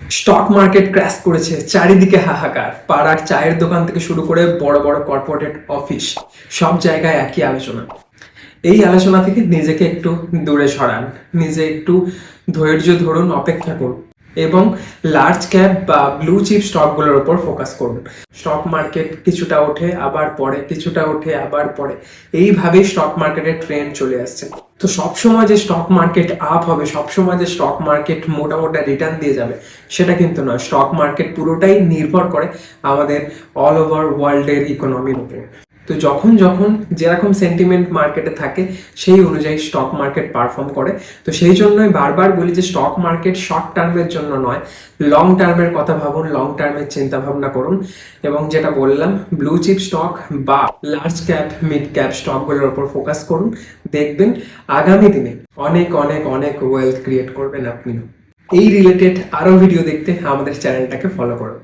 Stock market crash করেছে, চারিদিকে হাহাকার। পাড়ার চায়ের দোকান থেকে শুরু করে বড় বড় কর্পোরেট অফিস, সব জায়গায় একই আলোচনা। এই আলোচনা থেকে নিজেকে একটু দূরে সরান, নিজে একটু ধৈর্য ধরুন, অপেক্ষা করুন এবং লার্জ ক্যাপ বা ব্লু চিপ স্টকগুলোর উপর ফোকাস করুন। স্টক মার্কেট কিছুটা ওঠে আবার পড়ে, কিছুটা ওঠে আবার পড়ে, এইভাবেই স্টক মার্কেটের ট্রেন্ড চলে আসছে। তো সবসময় যে স্টক মার্কেট আপ হবে, সবসময় যে স্টক মার্কেট মোটামোটা রিটার্ন দিয়ে যাবে, সেটা কিন্তু নয়। স্টক মার্কেট পুরোটাই নির্ভর করে আমাদের অল ওভার ওয়ার্ল্ডের ইকোনমির উপরে। তো যখন যখন যেরকম সেন্টিমেন্ট মার্কেটে থাকে, সেই অনুযায়ী স্টক মার্কেট পারফর্ম করে। তো সেই জন্যই বারবার বলি যে স্টক মার্কেট শর্ট টার্মের জন্য নয়, লং টার্মের কথা ভাবুন, লং টার্মের চিন্তা ভাবনা করুন। এবং যেটা বললাম, ব্লু চিপ স্টক বা লার্জ ক্যাপ মিড ক্যাপ স্টকগুলোর উপর ফোকাস করুন। দেখবেন আগামী দিনে অনেক অনেক অনেক ওয়েলথ ক্রিয়েট করবেন আপনিও। এই রিলেটেড আরও ভিডিও দেখতে আমাদের চ্যানেলটাকে ফলো করুন।